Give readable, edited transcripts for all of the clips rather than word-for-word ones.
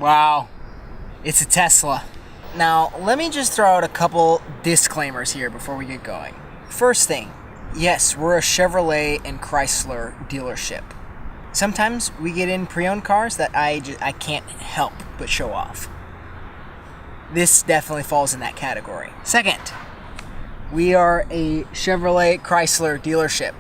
Wow, it's a Tesla. Now, let me just throw out a couple disclaimers here before we get going. First thing, yes, we're a Chevrolet and Chrysler dealership. Sometimes we get in pre-owned cars that I can't help but show off. This definitely falls in that category. Second, we are a Chevrolet Chrysler dealership.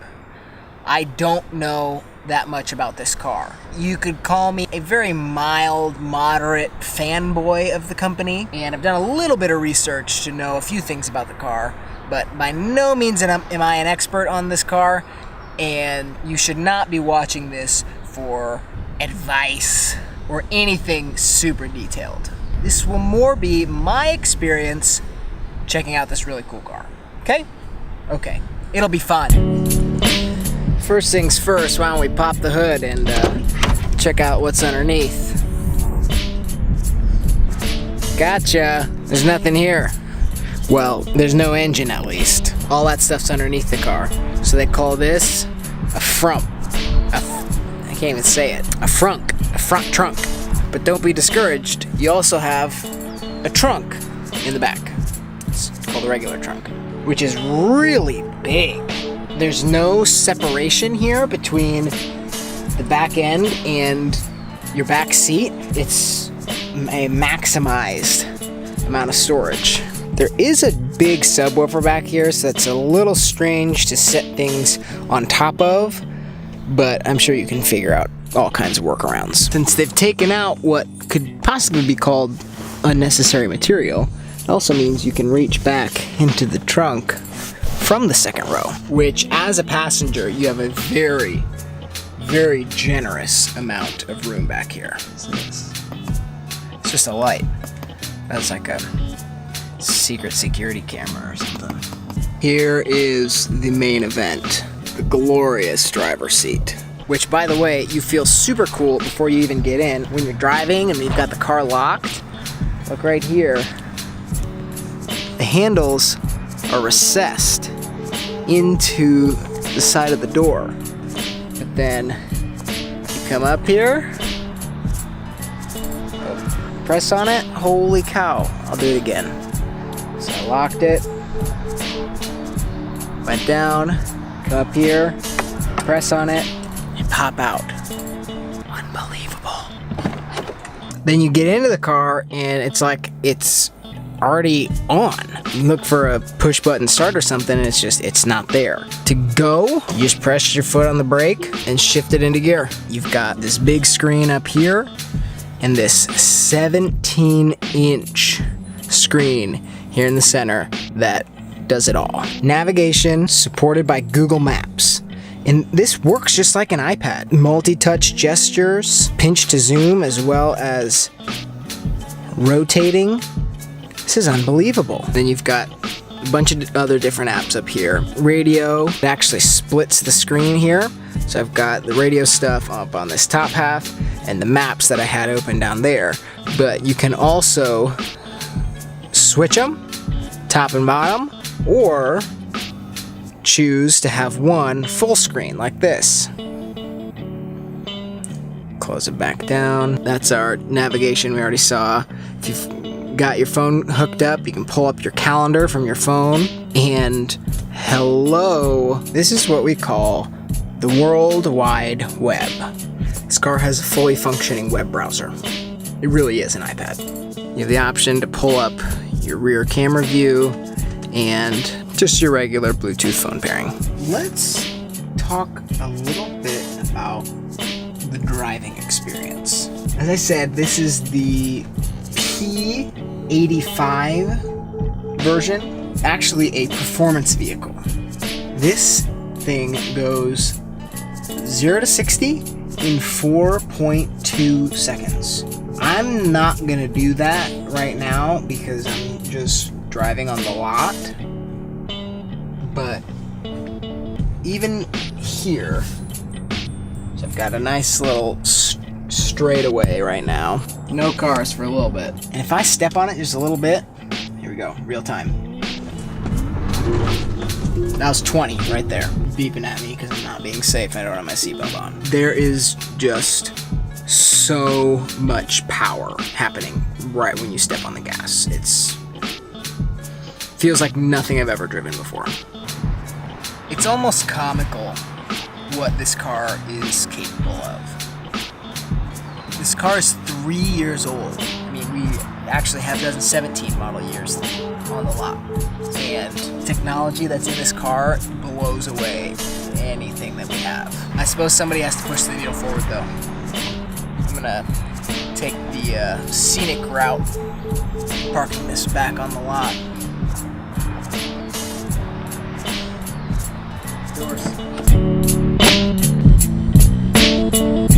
I don't know that much about this car. You could call me a very mild, moderate fanboy of the company, and I've done a little bit of research to know a few things about the car, but by no means am I an expert on this car, and you should not be watching this for advice or anything super detailed. This will more be my experience checking out this really cool car. Okay? Okay. It'll be fun. First things first, why don't we pop the hood and check out what's underneath. Gotcha. There's nothing here. Well, there's no engine at least. All that stuff's underneath the car. So they call this a frump. I can't even say it. A frunk. A front trunk. But don't be discouraged. You also have a trunk in the back. It's called a regular trunk, which is really big. There's no separation here between the back end and your back seat. It's a maximized amount of storage. There is a big subwoofer back here, so that's a little strange to set things on top of, but I'm sure you can figure out all kinds of workarounds. Since they've taken out what could possibly be called unnecessary material, it also means you can reach back into the trunk from the second row, which as a passenger, you have a very, very generous amount of room back here. It's just a light. That's like a secret security camera or something. Here is the main event, the glorious driver's seat, which by the way, you feel super cool before you even get in. When you're driving and you've got the car locked, look right here, the handles are recessed into the side of the door. But then you come up here, press on it, holy cow, I'll do it again. So I locked it, went down, come up here, press on it, and pop out. Unbelievable. Then you get into the car and it's like it's already on. You look for a push button start or something and it's not there. To go, you just press your foot on the brake and shift it into gear. You've got this big screen up here and this 17-inch screen here in the center that does it all. Navigation supported by Google Maps. And this works just like an iPad. Multi-touch gestures, pinch to zoom, as well as rotating. This is unbelievable. Then you've got a bunch of other different apps up here. Radio, it actually splits the screen here. So I've got the radio stuff up on this top half and the maps that I had open down there. But you can also switch them, top and bottom, or choose to have one full screen like this. Close it back down. That's our navigation we already saw. If you've got your phone hooked up, you can pull up your calendar from your phone, and hello, this is what we call the World Wide Web. This car has a fully functioning web browser. It really is an iPad. You have the option to pull up your rear camera view and just your regular Bluetooth phone pairing. Let's talk a little bit about the driving experience. As I said, this is the p85 version, actually a performance vehicle. This thing goes 0 to 60 in 4.2 seconds. I'm not gonna do that right now because I'm just driving on the lot, but even here, so I've got a nice little straightaway right now. No cars for a little bit. And if I step on it just a little bit, here we go, real time. That was 20 right there, beeping at me because I'm not being safe and I don't have my seatbelt on. There is just so much power happening right when you step on the gas. Feels like nothing I've ever driven before. It's almost comical what this car is capable of. This car is 3 years old. I mean, we actually have 2017 model years on the lot. And technology that's in this car blows away anything that we have. I suppose somebody has to push the needle forward though. I'm gonna take the scenic route, parking this back on the lot. Doors.